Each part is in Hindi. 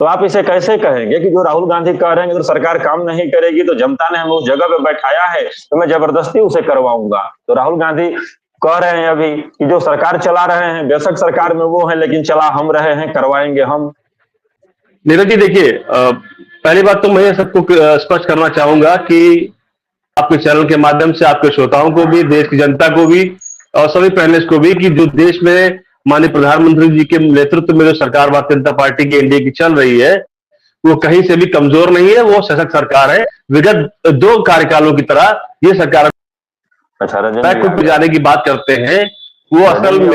तो आप इसे कैसे कहेंगे कि जो राहुल गांधी कह रहे हैं अगर सरकार काम नहीं करेगी तो जनता ने हमें उस जगह पे बैठाया है तो मैं जबरदस्ती उसे करवाऊंगा। तो राहुल गांधी कह रहे हैं अभी कि जो सरकार चला रहे हैं, बेशक सरकार में वो है लेकिन चला हम रहे हैं, करवाएंगे हम। नीरज जी देखिए, पहली बात तो मैं सबको स्पष्ट करना चाहूंगा कि आपके चैनल के माध्यम से आपके श्रोताओं को भी, देश की जनता को भी और सभी पैनलिस्ट को भी, कि जो देश में माननीय प्रधानमंत्री जी के नेतृत्व में जो सरकार भारतीय जनता पार्टी की एनडीए की चल रही है वो कहीं से भी कमजोर नहीं है, वो सशक्त सरकार है। विगत 2 कार्यकालों की तरह ये सरकार बैकफुट पे जाने की बात करते हैं, वो असल में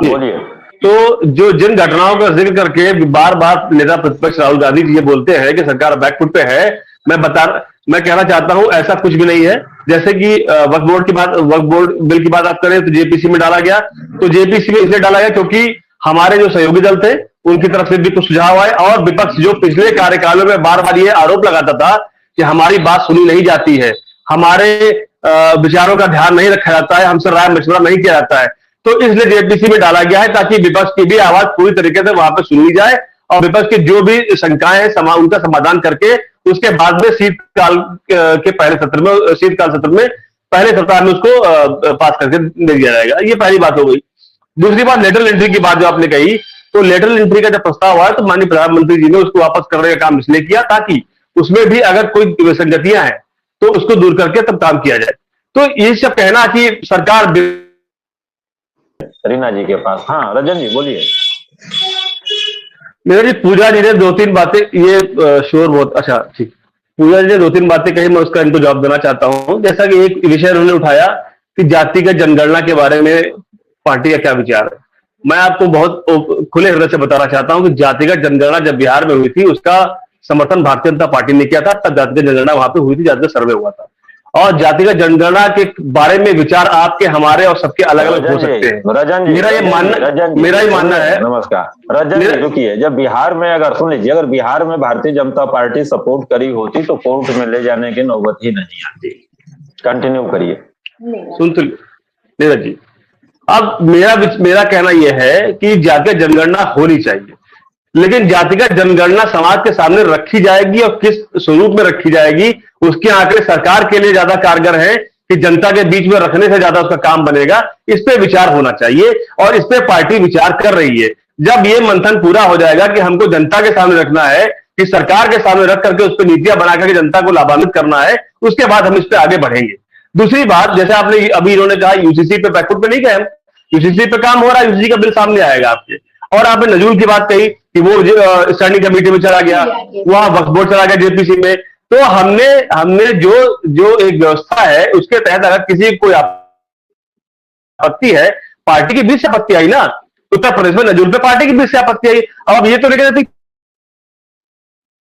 बोलिए। तो जो जिन घटनाओं का जिक्र करके बार बार नेता प्रतिपक्ष राहुल गांधी जी ये बोलते हैं कि सरकार बैकफुट पे है, मैं कहना चाहता हूं ऐसा कुछ भी नहीं है। जैसे कि वक्फ बोर्ड बिल की बात आप करें तो जेपीसी में डाला गया, तो जेपीसी में इसलिए डाला गया क्योंकि हमारे जो सहयोगी दल थे उनकी तरफ से भी कुछ सुझाव आए, और विपक्ष जो पिछले कार्यकालों में बार बार ये आरोप लगाता था कि हमारी बात सुनी नहीं जाती है, हमारे विचारों का ध्यान नहीं रखा जाता है, हमसे राय मशवरा नहीं किया जाता है, तो इसलिए जेपीसी में डाला गया है ताकि विपक्ष की भी आवाज पूरी तरीके से वहां पर सुनी जाए और विपक्ष की जो भी शंकाएं हैं उनका समाधान करके उसके बाद में शीतकाल सत्र में पहले सप्ताह में उसको पास करके दे दिया जाएगा। ये पहली बात हो गई। दूसरी बात, लेटरल एंट्री की बात जो आपने कही, तो लेटरल एंट्री का जब प्रस्ताव आया तो माननीय प्रधानमंत्री जी ने उसको वापस करने का काम इसलिए किया ताकि उसमें भी अगर कोई विसंगतियां हैं तो उसको दूर करके तब काम किया जाए। तो ये सब कहना कि सरकार रीना जी के पास। हाँ रजन जी बोलिए। मेरा जी पूजा जी ने 2-3 बातें, ये शोर बहुत अच्छा, ठीक, पूजा जी ने 2-3 बातें कही, मैं उसका इनको जवाब देना चाहता हूं। जैसा कि एक विषय उन्होंने उठाया कि जातिगत जनगणना के बारे में पार्टी का क्या विचार है। मैं आपको बहुत खुले हृदय से बताना चाहता हूं कि जातिगत जनगणना जब बिहार में हुई थी उसका समर्थन भारतीय जनता पार्टी ने किया था, तब जातिगत जनगणना वहां पे हुई थी, जातिगत सर्वे हुआ था। और जातिगत जनगणना के बारे में विचार आपके, हमारे और सबके अलग अलग हो सकते हैं। रजन जी, मेरा ही मानना है। नमस्कार रजन जी, रुकिए। जब बिहार में, अगर सुन लीजिए, अगर बिहार में भारतीय जनता पार्टी सपोर्ट करी होती तो कोर्ट में ले जाने की नौबत ही नहीं आती। कंटिन्यू करिए। सुन तो नीरज जी, अब मेरा कहना यह है कि जातिगत जनगणना होनी चाहिए, लेकिन जातिगत जनगणना समाज के सामने रखी जाएगी और किस स्वरूप में रखी जाएगी उसके आंकड़े सरकार के लिए ज्यादा कारगर है कि जनता के बीच में रखने से ज्यादा उसका काम बनेगा, इस पे विचार होना चाहिए और इस पे पार्टी विचार कर रही है। जब ये मंथन पूरा हो जाएगा कि हमको जनता के सामने रखना है, कि सरकार के सामने रख करके उस पर नीतियां बना करके जनता को लाभान्वित करना है, उसके बाद हम इस पे आगे बढ़ेंगे। दूसरी बात, जैसे आपने अभी इन्होंने कहा यूसीसी पे बैकफुट पे नहीं गए, यूसीसी पे काम हो रहा है, यूसीसी का बिल सामने आएगा आपके। और आपने नजूल की बात कही कि वो स्टैंडिंग कमेटी में चला गया, वहां वक्फ बोर्ड चला गया जेपीसी में। तो हमने जो एक व्यवस्था है उसके तहत अगर किसी को कोई आपत्ति है, पार्टी की 20 से आपत्ति आई ना, उत्तर प्रदेश में नजूल पे पार्टी की 20 से आपत्ति आई। अब ये तो लेकर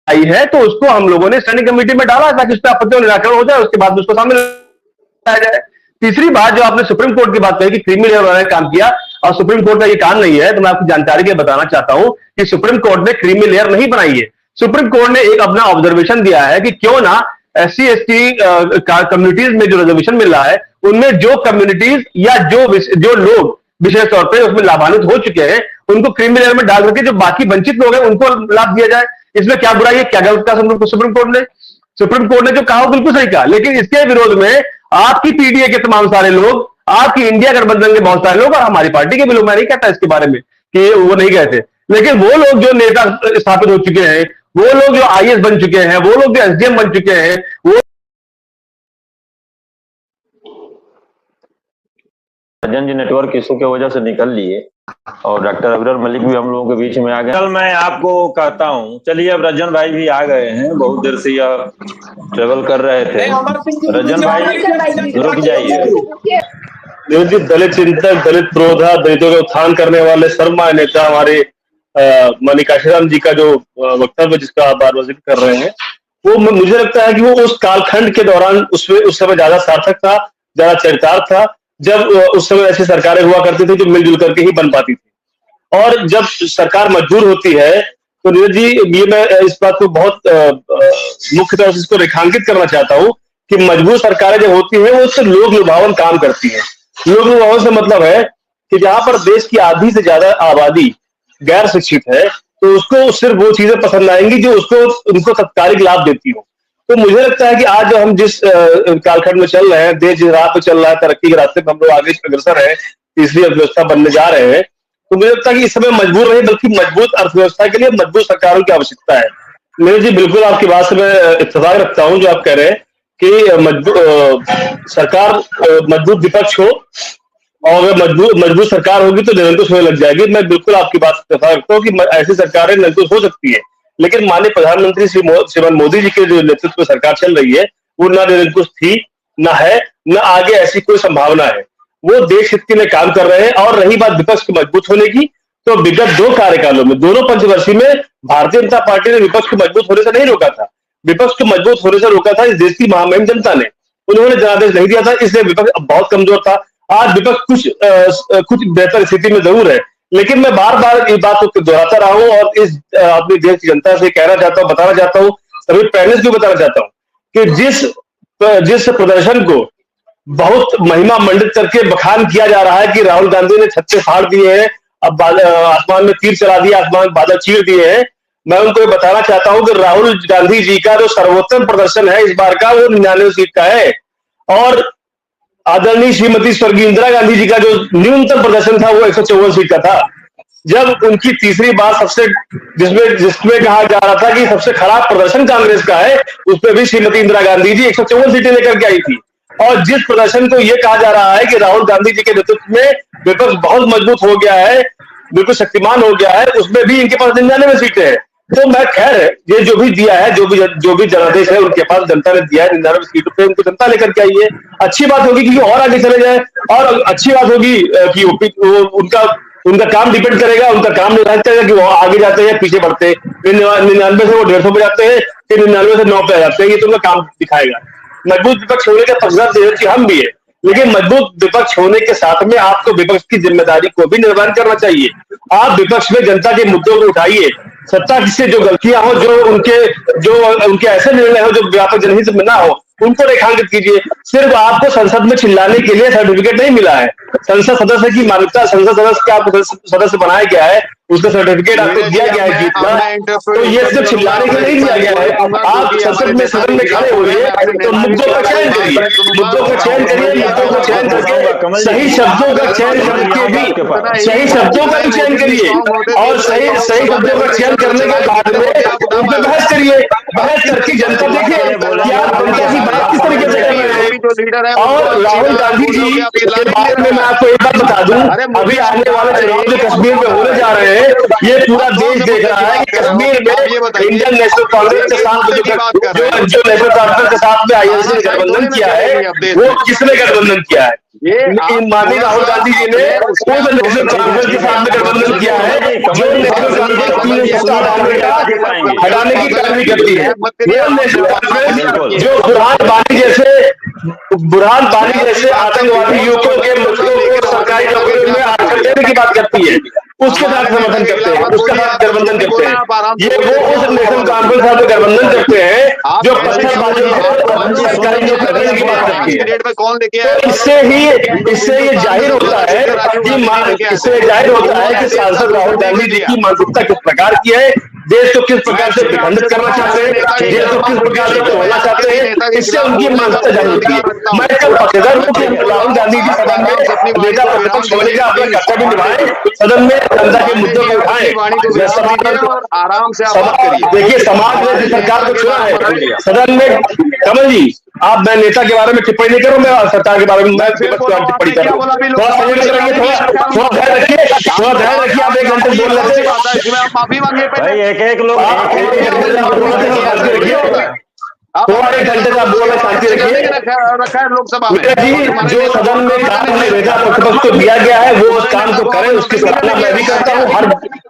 आई है तो उसको हम लोगों ने स्टैंडिंग कमेटी में डाला ताकि उस पर आपत्तियों निराकरण हो जाए, उसके बाद उसको सामने लाया जाए। तीसरी बात, जो आपने सुप्रीम कोर्ट की बात कही कि क्रीमी लेयर वाले काम किया, और सुप्रीम कोर्ट का ये काम नहीं है, तो मैं आपकी जानकारी के लिए बताना चाहता हूं कि सुप्रीम कोर्ट ने क्रीमी लेयर नहीं बनाई है। सुप्रीम कोर्ट ने एक अपना ऑब्जर्वेशन दिया है कि क्यों ना SC/ST कम्युनिटीज में जो रिजर्वेशन मिल रहा है उनमें जो कम्युनिटीज या जो लोग विशेष तौर पर उसमें लाभान्वित हो चुके हैं उनको क्रीमी लेयर में डाल करके जो बाकी वंचित लोग हैं उनको लाभ दिया जाए। इसमें क्या बुराई है, क्या गलत कहा सुप्रीम कोर्ट ने जो कहा बिल्कुल सही कहा, लेकिन इसके विरोध में आपकी पीडीए के तमाम सारे लोग, आपकी इंडिया गठबंधन के बहुत सारे लोग और हमारी पार्टी के भी लोग, मैं नहीं कहता इसके बारे में कि वो नहीं कहते, लेकिन वो लोग जो नेता स्थापित हो चुके हैं, वो लोग जो IAS बन चुके हैं, वो लोग जो SDM बन चुके हैं, वो रजन जी नेटवर्क इशू की वजह से निकल लिए और डॉक्टर अबरर मलिक भी हम लोगों के बीच में आ गए। कल मैं आपको कहता हूं, चलिए अब रजन भाई भी आ गए हैं, बहुत देर से यह ट्रेवल कर रहे थे। रजन भाई रुक जाइए। दलित चिंतक, दलित प्रोधा, दलितों का उत्थान करने वाले सर्वमान्य नेता हमारे माननीय काशीराम जी का जो वक्तव्य जिसका आप बार बार जिक्र कर रहे हैं, वो मुझे लगता है कि वो उस कालखंड के दौरान उस समय ज्यादा सार्थक था, ज्यादा चरितार्थ था, जब उस समय ऐसी सरकारें हुआ करती थी जो मिलजुल करके ही बन पाती थी। और जब सरकार मजबूर होती है तो नीरज जी, ये मैं इस बात को बहुत मुख्य तौर से इसको रेखांकित करना चाहता हूं कि मजबूर सरकारें जब होती है वो उससे लोक लुभावन काम करती है। लोक लुभावन से मतलब है कि जहां पर देश की आधी से ज्यादा आबादी गैर शिक्षित है तो उसको सिर्फ वो चीजें पसंद आएंगी जो उसको उनको तात्कालिक लाभ देती हो। तो मुझे लगता है कि आज हम जिस कालखंड में चल रहे हैं, देश जिस राह पे चल रहा है, तरक्की के रास्ते पर हम लोग आगे अग्रसर है, तीसरी अर्थव्यवस्था बनने जा रहे हैं, तो मुझे लगता है कि इस समय मजबूर नहीं बल्कि मजबूत अर्थव्यवस्था के लिए मजबूत सरकारों की आवश्यकता है। नीरज जी, बिल्कुल आपकी बात से मैं इत्तेफाक रखता हूं जो आप कह रहे हैं कि सरकार मजबूत विपक्ष हो और अगर मजबूत सरकार होगी तो निरंकुश होने लग जाएगी। मैं बिल्कुल आपकी बात से इत्तेफाक रखता हूँ कि ऐसी सरकारें निरंकुश हो सकती है, लेकिन माननीय प्रधानमंत्री श्रीमान मोदी जी के जो नेतृत्व में सरकार चल रही है वो ना निरंकुश थी, ना है, ना आगे ऐसी कोई संभावना है। वो देश हित के लिए काम कर रहे हैं। और रही बात विपक्ष के मजबूत होने की, तो विगत 2 कार्यकालों में, दोनों पंचवर्षीय में भारतीय जनता पार्टी ने विपक्ष को मजबूत होने से नहीं रोका था। विपक्ष को मजबूत होने से रोका था इस देश की महामहिम जनता ने। उन्होंने जनादेश नहीं दिया था, इसलिए विपक्ष अब बहुत कमजोर था। आज विपक्ष कुछ बेहतर स्थिति में जरूर है, लेकिन मैं बार बार इस बात को दोहराता रहा हूं और इस अपनी देश की जनता से कहना चाहता हूं, बताना चाहता हूं, सभी पैनलिस्ट को बताना चाहता हूं कि जिस प्रदर्शन को बहुत महिमा मंडित करके बखान किया जा रहा है कि राहुल गांधी ने छत्ते फाड़ दिए हैं, अब आसमान में तीर चला दिया, आसमान में बादल चीर दिए हैं, मैं उनको बताना चाहता हूं कि राहुल गांधी जी का जो सर्वोत्तम प्रदर्शन है इस बार का वो 99 सीट का है। और आदरणीय श्रीमती स्वर्गीय इंदिरा गांधी जी का जो न्यूनतम प्रदर्शन था वो 154 सीट का था। जब उनकी तीसरी बार जिसमें कहा जा रहा था कि सबसे खराब प्रदर्शन कांग्रेस का है, उसमें भी श्रीमती इंदिरा गांधी जी 154 सीटें लेकर के आई थी। और जिस प्रदर्शन को यह कहा जा रहा है कि राहुल गांधी जी के नेतृत्व में विपक्ष बहुत मजबूत हो गया है, बिल्कुल शक्तिमान हो गया है, उसमें भी इनके पास 99 सीटें हैं। तो मैं खैर ये जो भी दिया है, जो भी जनादेश है उनके पास जनता ने दिया है 99 सीटों पे, उनको जनता लेकर के आई है। अच्छी बात होगी कि और आगे चले जाए, और अच्छी बात होगी कि उनका काम डिपेंड करेगा, उनका काम निर्धारित करेगा कि वो आगे जाते हैं पीछे बढ़ते, 99 से वो 150 पे जाते हैं, फिर 99 से 9 पे आ जाते हैं, ये तो उनका काम दिखाएगा। मजबूत विपक्ष होने का पक्षधर हम भी है, लेकिन मजबूत विपक्ष होने के साथ में आपको विपक्ष की जिम्मेदारी को भी निर्वहन करना चाहिए। आप विपक्ष में जनता के मुद्दों को उठाइए, सत्ता से जो गलतियां हो, जो उनके ऐसे निर्णय हो जो व्यापक जनहित में ना हो, उनको रेखांकित कीजिए। सिर्फ आपको संसद में चिल्लाने के लिए सर्टिफिकेट नहीं मिला है। संसद सदस्य की मान्यता, संसद सदस्य का आपको सदस्य बनाया गया है, उसका सर्टिफिकेट आपको दिया गया है जीत का, तो ये सिर्फ चिल्लाने के नहीं दिया गया है। आप संसद में सदन में खड़े होइए तो मुद्दों का चयन करिए, मुद्दों का चयन करके सही शब्दों का चयन करके भी सही शब्दों का भी चयन करिए, और सही शब्दों का चयन करने के बाद में उन पर बहस करिए। बहस करके जनता देखे कि आप जनता की बात किस तरीके से कर रहे हैं। और राहुल गांधी जी के बारे में मैं आपको एक बात बता दूं, अभी आने वाले चुनाव जो कश्मीर में होने जा रहे हैं, ये पूरा देश देख रहा है कि कश्मीर में इंडियन नेशनल कांग्रेस के साथ जो नेशनल कांफ्रेंस के साथ में आईएनसी ने गठबंधन किया है, वो किसने गठबंधन किया है? लेकिन माननीय राहुल गांधी जी ने उस नेशनल कांफ्रेंस के साथ में गठबंधन किया है जो नेशनल कांफ्रेंस हटाने की कार्रवाई करती है। वो नेशनल कांफ्रेंस जो बुरहान बानी जैसे आतंकवादी युवकों के मुद्दों को सरकारी नौकरियों में आरक्षण देने की बात करती है, उसके साथ समर्थन करते हैं, उसके साथ गठबंधन करते हैं। ये वो उस नेशनल कांफ्रेंस साथ गठबंधन करते हैं जो पत्थरबाजी सरकारी नौकरियों की बात करती है। तो इससे ये जाहिर होता है कि सांसद राहुल गांधी जी की मानसिकता किस प्रकार की है, देश को किस प्रकार से विखंडित करना चाहते हैं, देश को किस प्रकार से तोड़ना चाहते हैं, इससे उनकी मानसिकता जाहिर होती है। मैं इसका पक्षधर हूं कि राहुल गांधी जी सदन में नेता प्रतिपक्ष होने का अपना कर्तव्य निभाएं, सदन में जनता के मुद्दों को उठाएं। आराम से देखिए, समाज ने जिस सरकार को चुना है, सदन में कमल जी मैं नेता के बारे में टिप्पणी नहीं करूं, मैं सरकार के बारे में मैं टिप्पणी कर रहा हूं। थोड़ा सहयोग करेंगे, थोड़ा धैर्य रखिए। आप 1 घंटे बोल रहे थे भाई, एक लोग थोड़ा 1 घंटे का बोलना शांति रखिए। लोकसभा जी जो सदन में काम नेता प्रतिपक्ष को दिया गया है वो उस काम को करें, उसकी सराहना मैं भी करता हूँ। हर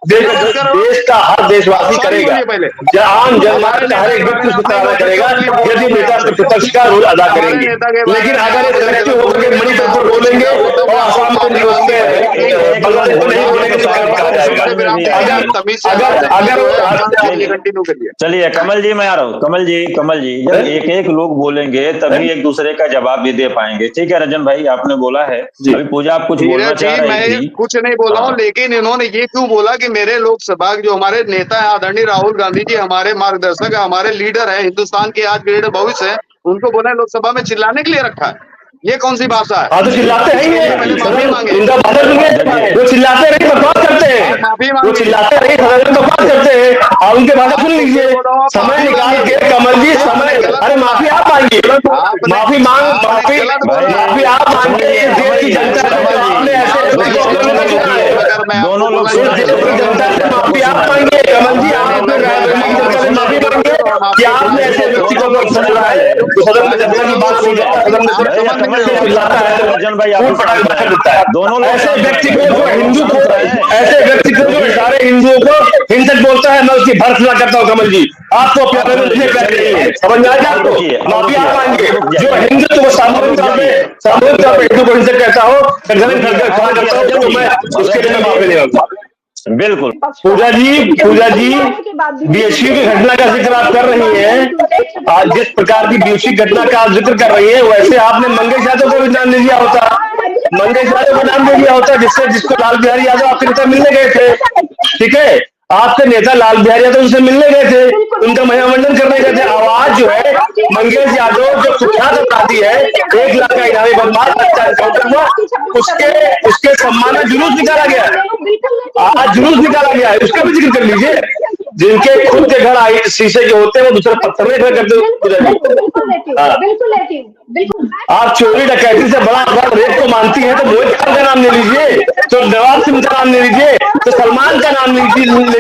देश का हर देशवासी करेगा, आम जनमानस का हर एक व्यक्ति उसकी सराहना करेगा यदि नेता प्रतिपक्ष का रोल अदा करेंगे। लेकिन अगर ये कलेक्टिव होकर के मणिपुर को बोलेंगे और असम को नहीं बोलेंगे तो कहा जाएगा। अगर चलिए कमल जी, मैं आ रहा हूँ। कमल जी जी, जब एक एक लोग बोलेंगे तभी एक दूसरे का जवाब भी दे पाएंगे। ठीक है रंजन भाई, आपने बोला है। अभी पूजा आप कुछ बोलना चाह रही थी। मैं कुछ नहीं बोला हूँ, लेकिन इन्होंने ये क्यों बोला कि मेरे लोकसभा जो हमारे नेता है आदरणीय राहुल गांधी जी, हमारे मार्गदर्शक है, हमारे लीडर है, हिंदुस्तान के आज लीडर भविष्य है, उनको बोला लोकसभा में चिल्लाने के लिए रखा है। ये कौन सी भाषा है? हाँ तो चिल्लाते हैं माफी मांगे, उनका भाषा सुनिए, वो चिल्लाते नहीं बकवास करते हैं, वो चिल्लाते नहीं सदन में बकवास करते हैं, आप उनके भाषा सुन लीजिए। समय निकाल के कमल जी समय, अरे माफी आप मांगिए, माफी आप मांगिए। देश की जनता से आपने ऐसे दोनों लोग जनता से माफी आप मांगिए। कमल जी आप अपने जनता से माफी मांगिए कि आपने ऐसे व्यक्ति को सदन है, सदन में जनता की बात सुन रहा है, रंजन भाई दोनों ऐसे व्यक्ति को जो हिंदू को, ऐसे व्यक्ति को जो सारे हिंदुओं को हिंसक बोलता है, मैं उसकी भर्त्सना करता हूँ। कमल जी आपको अपने कर रही है, समझ में आया आपको? माफी आप मांगिए। जो हिंदुत्व को सामूहिक तौर पर हिंदू को हिंसक कहता हो, तो मैं उसके लिए माफी नहीं मांगता। बिल्कुल। पूजा जी बीएसयू की घटना का जिक्र आप कर रही हैं, आज जिस प्रकार की बीएसयू घटना का आप जिक्र कर रही है, वैसे आपने मंगेश यादव को भी नाम दे दिया होता, मंगेश यादव को नाम दे दिया होता, जिसको लाल बिहारी यादव आपके नेता मिलने गए थे। ठीक है, आपके नेता लाल बिहारी यादव उनसे मिलने गए थे, उनका महिमामंडन करने गए थे। आवाज जो है मंगेश यादव जो कुख्यात अपराधी है, 1 लाख का इनामी बदमाश, उसके सम्मान में जुलूस निकाला गया है, आज जुलूस निकाला गया है, उसका भी जिक्र कर लीजिए। जिनके खुद के घर आई शीशे के होते हैं, वो दूसरे पत्थर में घर करते आप चोरी डकैती से बड़ा अपराध रेप को मानती है, तो मोहित खान का नाम ले लीजिए, तो नवाब सिंह का नाम ले लीजिए, तो सलमान का नाम ले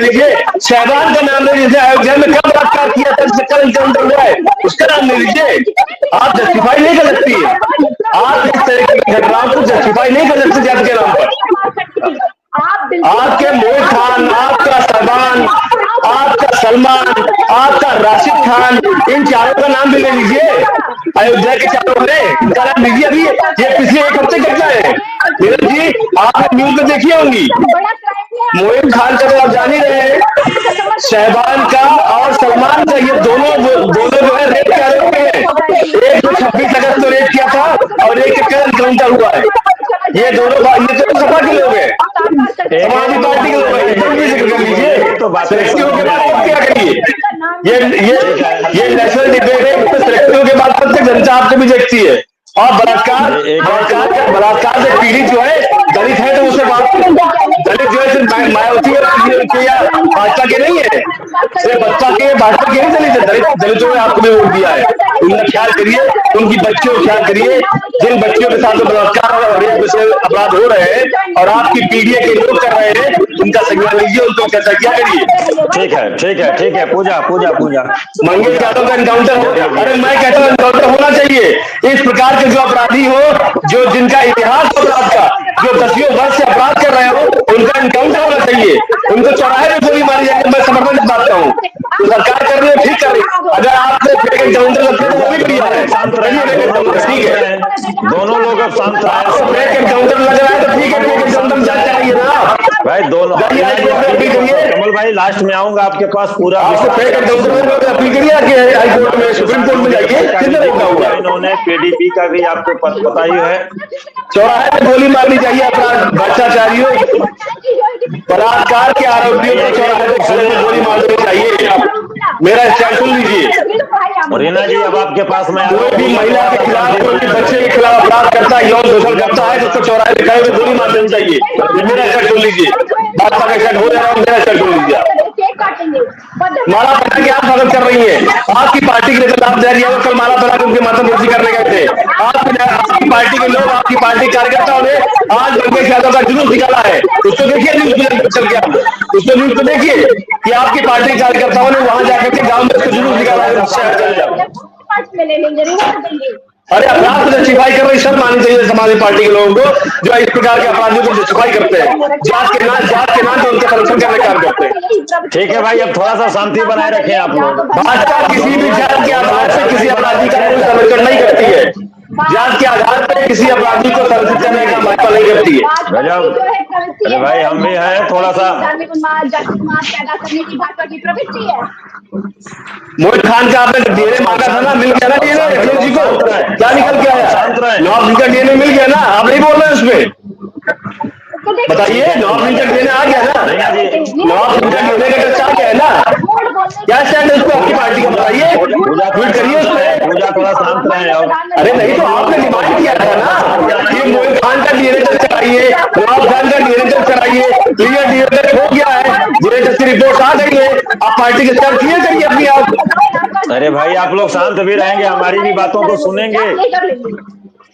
लीजिए, शहबान का नाम ले लीजिए, अयोध्या में क्या बलात्कार किया था, जिसका एनकाउंटर हुआ है, उसका नाम ले लीजिए। आप जस्टिफाई नहीं कर सकती है, आप इस तरह की घटनाओं को जस्टिफाई नहीं कर सकते जाति के नाम पर। आपके मोहित खान, आपका शहबान, आपका सलमान, आपका राशिद खान, इन चारों का नाम भी ले लीजिए। अयोध्या के चारों ने इनका नाम लीजिए। अभी ये पिछले 1 हफ्ते घटना है नीरज जी, आपने न्यूज में देखी होंगी। मोहित खान का तो आप जान ही रहे हैं, शहबान का और सलमान का, ये दोनों जो है रेप के आरोपी है। एक 26 अगस्त को रेप किया था और एक का एनकाउंटर हुआ है। ये दोनों ये तो सपा के लोग हैं, समाजवादी पार्टी के लोग हैं। जिक्र कर लीजिए सेलेक्टिव के बाद क्या करिए, ये नेशनल डिबेट है, सेलेक्टिव के बाद प्रत्येक जनता आपको भी देखती है। और बलात्कार से पीड़ित जो है दलित है, तो उसे दलित जो है सिर्फ मायावती या भाजपा के नहीं है, सिर्फ बच्चा के भाजपा के नहीं दलित है, दलितों ने आपको भी वोट दिया है। उनका ख्याल करिए, उनकी बच्चियों का ख्याल करिए, जिन बच्चियों के साथ बलात्कार और रेप से अपराध हो रहे हैं और आपकी पीढ़ी के लोग कर रहे हैं, उनका संज्ञान लीजिए, उनको चर्चा क्या करिए। ठीक है पूजा मंगेश यादव का एनकाउंटर हो गया। अरे मैं कहता हूँ एनकाउंटर होना चाहिए। इस प्रकार के जो अपराधी हो, जो जिनका इतिहास अपराध का, जो 10 वर्ष से अपराध कर रहे हो, उनका एनकाउंटर होना चाहिए। उनको चौराहे में गोली मारी जाएगी, मैं समर्थन करता हूँ। तो सरकार कर रही है, ठीक कर रही है। अगर आपने फेक एनकाउंटर लगता है तो वो भी बढ़िया है, ठीक है। दोनों लोग अब शांत रहे। फेक एनकाउंटर लग रहा है तो ठीक है, फेक एनकाउंटर जांच चाहिए ना भाई। दोनों कमल भाई, लास्ट में आऊंगा आपके पास पूरा। आपको फेक एनकाउंटर अपील करिए हाईकोर्ट में, सुप्रीम कोर्ट में जाइए, कितने रोका हुआ। इन्होंने पीडीपी का भी आपको पता ही है, चौराहे में गोली मारनी चाहिए। अपराध भ्रष्टाचारियों, बलात्कार के आरोपियों को चौराहे में गोली मारनी चाहिए। मेरा स्टैंड सुन लीजिए। रीना जी, अब आपके पास में कोई भी महिला के खिलाफ, कोई भी बच्चे के खिलाफ अपराध करता है, यौन शोषण करता है, जिसको चौराहे में खड़े गोली मार देनी चाहिए। मेरा स्टैंड सुन लीजिए, भाजपा का स्टैंड हो जा रहा है, मेरा स्टैंड सुन लीजिए। माला बना के आप स्वागत कर रही है, आपकी पार्टी के नेता लाभ दे रही है, कल माला बना के उनके माता पूर्ति करने गए थे। आपकी पार्टी के लोग, आपकी पार्टी कार्यकर्ताओं ने आज मंगेश यादव का जुलूस निकाला है। उसको देखिए न्यूज चल गया, उसको न्यूज को देखिए कि आपकी पार्टी कार्यकर्ताओं ने वहां जाकर के गांव में उसको जुलूस निकाला है। अरे अपराध को जस्टिफाई कर रही, शर्म आनी चाहिए समाजवादी पार्टी के लोगों को, जो इस प्रकार के अपराधियों को जस्टिफाई करते हैं, जात के नाम पे उनका संरक्षण करने का काम करते हैं। ठीक है भाई, अब थोड़ा सा शांति बनाए रखें आप लोग। भाजपा किसी भी जात के आधार से किसी अपराधी का कोई संरक्षण नहीं करती है, जात के आधार पर किसी अपराधी को संरक्षित करने का भाजपा नहीं करती है। अरे भाई, हम भी हैं थोड़ा सा। पैदा करने की भाजपा की प्रवृत्ति है। मोहित खान का आपने डीएनए मांगा था ना, मिल गया ना डीएनए अखिलेश जी को? क्या निकल के आया? नॉर्थ का डीएनए मिल गया ना? आप नहीं बोल रहे उसमें, बताइए। नॉर्थ इंडिया डीएनए आ गया ना? नॉर्थ इंडिया डीएनए का टेस्ट आ गया है ना? क्या स्टैंड है उस पर आपकी पार्टी का, बताइए, ट्वीट करिए उस पर। पूजा थोड़ा शांत रहे। अरे नहीं तो आपने डिमांड किया था ना कि मोहित खान का डीएनए टेस्ट कराइए, नवाब खान का डीएनए टेस्ट कराइए, क्लियर डीएनए टेस्ट हो गया है, डीएनए टेस्ट की रिपोर्ट आ गई है, आप पार्टी के स्तर क्लियर करिए अपनी आप। अरे भाई आप लोग शांत भी रहेंगे, हमारी भी बातों को सुनेंगे।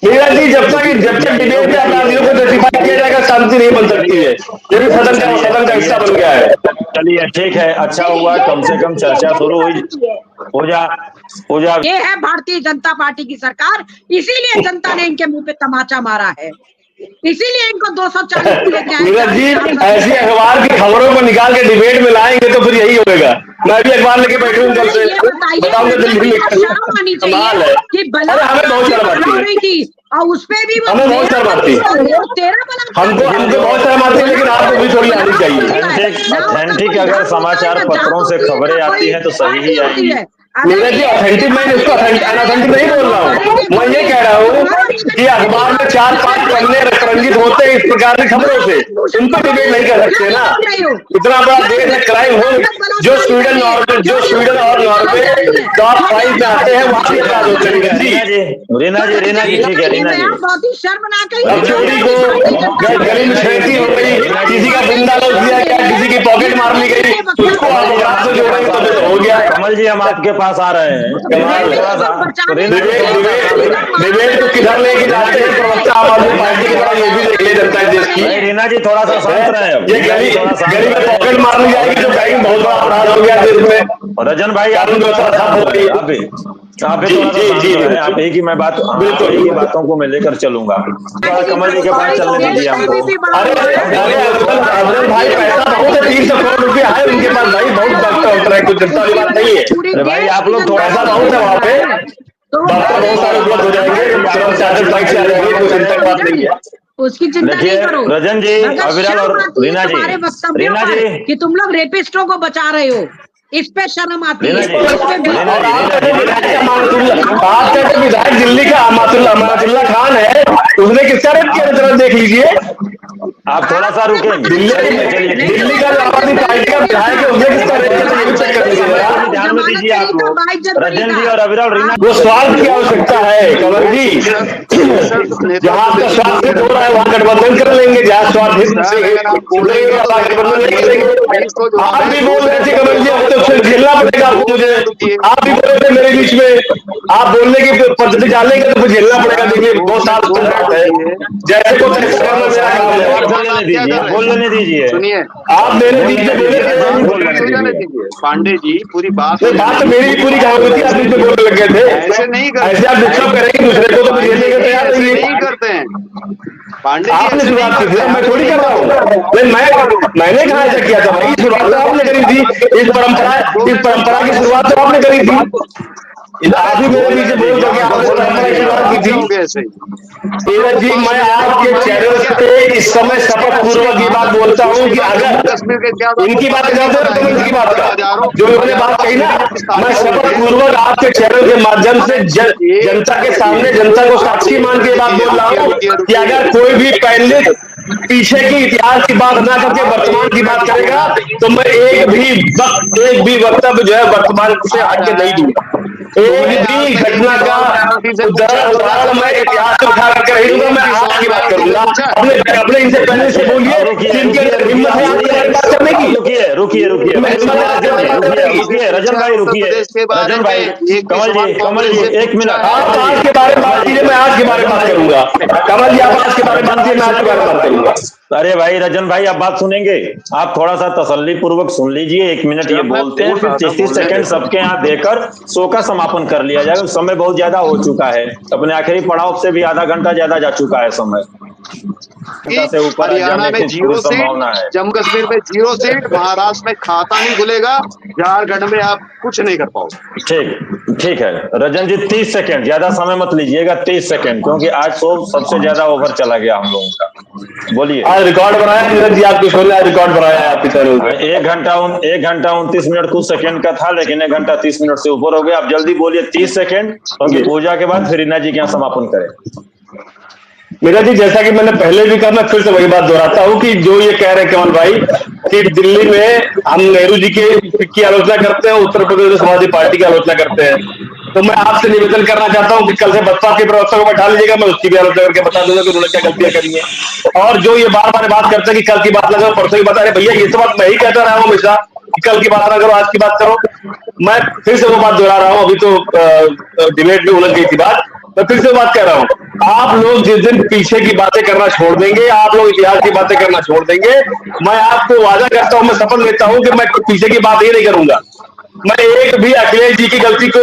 मीरा जी, जब तक डिबेट में अपराधियों को जस्टिफाई किया जाएगा शांति नहीं बन सकती है। ये भी सदन का हिस्सा बन गया है। चलिए ठीक है, अच्छा हुआ कम से कम चर्चा शुरू हुई। हो जा। ये है भारतीय जनता पार्टी की सरकार, इसीलिए जनता ने इनके मुंह पे तमाचा मारा है, इसीलिए इनको 240 लेके आए। नीरज जी, ऐसी अखबार की खबरों को निकाल के डिबेट में लाएंगे तो फिर यही होगा। मैं भी अखबार लेके बैठू हूँ कल से, बताऊंगा दिल्ली में कमाल है। अरे हमें बहुत शर्म आती है, और उसपे भी हमें बहुत शर्म आती है, हमको बहुत शर्म आती है, लेकिन आपको भी थोड़ी आनी चाहिए। ऑथेंटिक अगर समाचार पत्रों से खबरें आती हैं तो सही ही आएगी। नीरज जी, ऑथेंटिक मैं इसको अनऑथेंटिक नहीं बोल रहा हूँ, मैं ये कह रहा हूँ कि अखबार में 4-5 पन्ने रंजित होते हैं इस प्रकार की खबरों से, उन पर डिबेट नहीं कर सकते ना। इतना बड़ा देश है, क्राइम हो, जो स्वीडन और नॉर्वे टॉप 5 में आते हैं, वहां भी अपराध होते हैं। रीना जी ठीक है, रीना जी चोरी को गली में छेड़ती हो गई, किसी का जिंदा लोग दिया गया, किसी की पॉकेट मार ली गई, उसको अपराध से जोड़ेंगे तो हो गया। कमल जी हम आपके पास आ रहे हैं। डिबेट को किधर लेके जाते हैं प्रवक्ता आम आदमी पार्टी की तरह, ये भी देख ले जनता है देश की। रीना जी थोड़ा सा शांत रहे। ये गली में पॉकेट मारनी जाएगी तो कहीं बहुत बड़ा अपराध हो गया देश में। रजन भाई आप एक ही मैं बात, बिल्कुल एक ही बातों को मैं लेकर चलूंगा। कमल जी के पास चलने दीजिए हमको। अरे भाई पैसा बहुत है, 300 करोड़ रुपया है उनके पास भाई, बहुत डॉक्टर होता है, कुछ जनता वाली बात नहीं है। अरे भाई आप लोग थोड़ा सा बहुत है वहाँ पे, डॉक्टर बहुत सारे उपलब्ध हो जाएंगे, चार्जर बाइक से आ जाएंगे, कोई चिंता की बात नहीं है। उसकी चिंता नहीं करो। रजन जी, अविरल और रीना जी कि तुम लोग रेपिस्टों को बचा रहे हो, इस पे शर्म आती है। विधायक दिल्ली का अमातुल्ला खान है, उसने किसका रेप किया जरा देख लीजिए। आप थोड़ा सा रुकेंगे। दिल्ली का आम आदमी पार्टी का विधायक है, उसने किसका रेप किया ये चेक कर लीजिए। ध्यान में दीजिए आप लोग। रजन जी और अविरल रीना, वो स्वार्थ की आवश्यकता है कमल जी, जहाँ आपका स्वार्थ हित हो रहा है वहाँ गठबंधन कर लेंगे, जहाँ स्वार्थ हित गठबंधन नहीं करेंगे। आप भी बोल रहे थे कमल जी, अब तो फिर झेलना पड़ेगा आपको, मुझे आप भी बोल रहे थे मेरे बीच में, आप बोलने की पद्धति डालेंगे तो फिर झेलना पड़ेगा। देखिए 2 साल है, जैसे को बोलने दीजिए। सुनिए, आप मेरे बीच में बोले पांडे जी, पूरी बात तो मेरी भी पूरी कहानी थी, आप बीच में बोलने लगे थे। ऐसे नहीं करते, ऐसे आप डिस्टर्ब करेंगे दूसरे को तो झेलने के तैयार नहीं करते हैं। पांडे जी आपने शुरुआत की थी, मैं थोड़ी कर रहा हूँ। मैंने कहा ऐसा किया था भाई, शुरुआत तो आपने करी थी, इस परंपरा की शुरुआत तो आपने करी थी। आप ही मेरे पीछे बोल करके आपने परंपरा की शुरुआत की थी। नीरज जी, मैं आपके चैनल पे इस समय शपथ पूर्वक ये बात बोलता हूँ कि अगर इनकी बात की बात जो उन्होंने बात कही ना, मैं शपथ पूर्वक आपके चैनल के माध्यम से जनता के सामने, जनता को साक्षी मान के बात बोल रहा हूँ कि अगर कोई भी पहले पीछे की इतिहास की बात ना करके वर्तमान की बात करेगा तो मैं एक भी वक्तव्य जो है वर्तमान से हट के नहीं दूंगा। एक भी घटना का उदाहरण मैं इतिहास से उठा करके नहीं दूंगा, मैं आज की बात करूंगा। अपने इनसे पहले से बोलिए कि इनके हिम्मत है आपकी बात करने की। रुकिए रजन भाई, रजन भाई, कमल जी 1 मिनट। आप आज के बारे में बात कीजिए, मैं आज के बारे में बात करूंगा। कमल जी आप आज के बारे में बात कीजिए, मैं आज के बारे में बात करूंगा। अरे भाई रजन भाई, आप बात सुनेंगे? आप थोड़ा सा तसल्ली पूर्वक सुन लीजिए, 1 मिनट ये बोलते हैं, फिर 30 सेकंड सबके यहाँ देकर शो का समापन कर लिया जाएगा। समय बहुत ज्यादा हो चुका है, अपने आखिरी पड़ाव से भी आधा घंटा ज्यादा जा चुका है समय। से ऊपर हरियाणा में 0 सीट, जम्मू कश्मीर में 0 सीट, महाराष्ट्र में खाता नहीं खुलेगा, झारखंड में आप कुछ नहीं कर पाओगे। ठीक है रजन जी, 30 सेकंड, ज्यादा समय मत लीजिएगा, 30 सेकंड, क्योंकि आज सबसे ज्यादा ओवर चला गया हम लोगों का। बोलिए। आज रिकॉर्ड बनाया नीरज जी, आपके शो ने रिकॉर्ड बनाया आपकी तरह। 1 घंटा 29 मिनट कुछ सेकंड का था, लेकिन 1 घंटा 30 मिनट से ऊपर हो गया। आप जल्दी बोलिए, 30 सेकंड, क्योंकि पूजा के बाद फिर रीना जी के यहाँ समापन करें। मीरा जी, जैसा कि मैंने पहले भी कहा, मैं फिर से वही बात दोहराता हूं कि जो ये कह रहे हैं कमल भाई कि दिल्ली में हम नेहरू जी की आलोचना करते हैं, उत्तर प्रदेश में समाजवादी पार्टी की आलोचना करते हैं, तो मैं आपसे निवेदन करना चाहता हूं कि कल से बसपा के प्रवक्ता को बैठा लीजिएगा, मैं उसकी भी आलोचना करके बता दूंगा कि उन्होंने क्या गलतियां करी है। और जो ये बार बार बात करते हैं कि कल की बात ना करो, परसों की बात, अरे भैया ये तो बात मैं ही कहता रहा हूँ हमेशा कि कल की बात ना करो, आज की बात करो। मैं फिर से वो बात दोहरा रहा हूँ, अभी तो डिबेट में उलझ गई थी बात, मैं फिर से बात कह रहा हूँ, आप लोग जिस दिन पीछे की बातें करना छोड़ देंगे, आप लोग इतिहास की बातें करना छोड़ देंगे, मैं आपको वादा करता हूं, मैं शपथ लेता हूं कि मैं पीछे की बात ही नहीं करूंगा। मैं एक भी अखिलेश जी की गलती को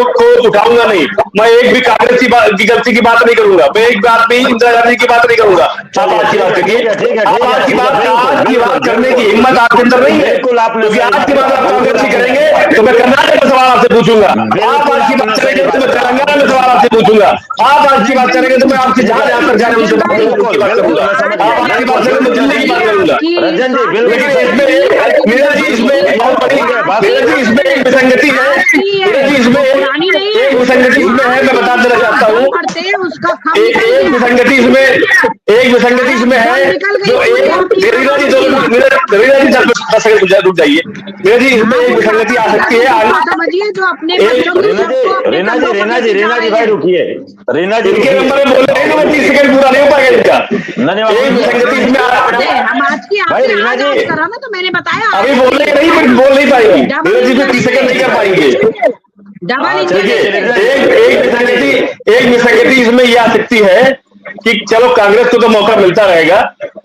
उठाऊंगा नहीं, मैं एक भी कांग्रेस की गलती की बात नहीं करूंगा, मैं एक बात भी इंदिरा गांधी की बात नहीं करूंगा। आप आज की बात करिए, आज की बात करने की हिम्मत आपके अंदर नहीं है, क्योंकि आज की बात आप कांग्रेस की करेंगे तो मैं कर्नाटक में सवाल आपसे पूछूंगा, आप आज की बात करेंगे तो मैं तेलंगाना में सवाल आपसे पूछूंगा, आप आज की बात करेंगे तो मैं आपसे जहां जहां तक जाने उनसे बात करूंगा, आप आज की बात करेंगे तो दिल्ली की बात करूंगा। रंजन जी बिल्कुल, इसमें एक विसंगति है, इसमें एक विसंगति इसमें है, मैं बता देना चाहता हूँ, एक विसंगति इसमें है, जो रीना जी 10 सेकंड रुक जाइए, रीना जी इसमें एक विसंगति आ सकती है। रीना जी भाई रुकिए, रीना जी इनके नंबर में बोल रहे हैं तो 30 सेकंड पूरा नहीं हो पाएगा इनका, एक विसंगति इसमें भाई रीना जी करा ना, तो मैंने बताया अभी बोलने नहीं, बोल नहीं पाएंगे रीना जी, 30 सेकंड नहीं कर पाएंगे। एक विसंगति इसमें यह आ सकती है कि चलो कांग्रेस को तो मौका मिलता रहेगा,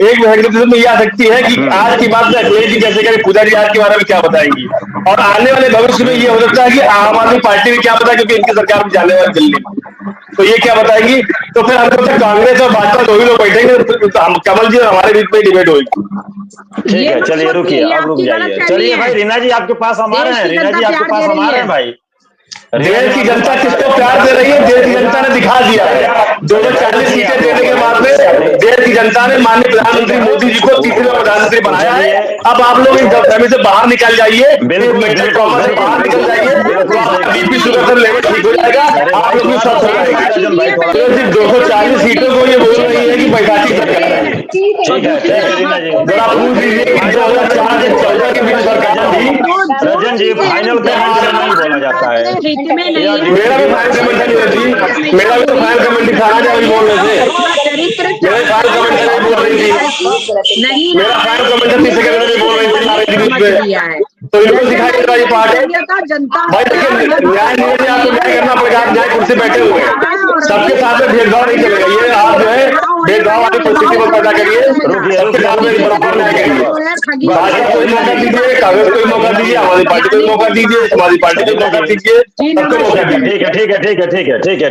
एक विसंगति इसमें यह आ सकती है कि आज की बात में अखिलेश जी कैसे करें, पूजा जी आज के बारे में क्या बताएंगी, और आने वाले भविष्य में यह हो सकता है कि आम आदमी पार्टी भी क्या बताए, क्योंकि इनकी सरकार में जाने वाली दिल्ली, तो ये क्या बताएंगी, तो फिर हमको तो कांग्रेस और भाजपा दो ही लोग बैठेंगे, तो हम कमल जी और हमारे बीच में डिबेट होगी। ठीक है, चलिए रुकिए, अब रुक जाइए, चलिए भाई रीना जी आपके पास हमारे हैं, रीना जी आपके पास हमारे हैं भाई। देश की जनता किसको प्यार दे रही है, देश की जनता ने दिखा दिया है, 240 सीटें देने के बाद में देश की जनता ने माननीय प्रधानमंत्री मोदी जी को तीसरे प्रधानमंत्री बनाया है। अब आप लोग इस गलतफहमी से बाहर निकल जाइए, बाहर निकल जाइए, बीपी शुगर लेवल ठीक हो जाएगा, आप लोग भी स्वस्थ हो जाएंगे। 240 सीटों को ये बोल रही है कि बैसाखी सरकार है, जरा पूछ लीजिए 2004 से 2014 के बीच सरकार थी। रजन जी फाइनल नहीं बोला जाता है, मेरा भी फाइनल कमेंट है जी, मेरा भी तो फाइनल कमेंट दिखाना चाहिए बोल रहे थे, मेरे फाइनल कमेंट नहीं बोल रही थी, मेरा फाइनल कमेंट 30 सेकंड में बोल रही थी, तो इनको दिखाई देता ये पार्ट भाई। देखिए न्याय नहीं है, आपको न्याय करना पड़ेगा, आप न्याय कुर्सी बैठे हुए हैं, सबके साथ में भेदभाव नहीं चलेगा, ये आप जो है भेदभाव वाली परिस्थिति को पैदा करिए, सबके साथ में बराबर न्याय करिए, भाजपा को मौका दीजिए, कांग्रेस को मौका दीजिए, हमारी पार्टी को मौका दीजिए, समाजवादी पार्टी को मौका दीजिए, सबको मौका दीजिए। ठीक है।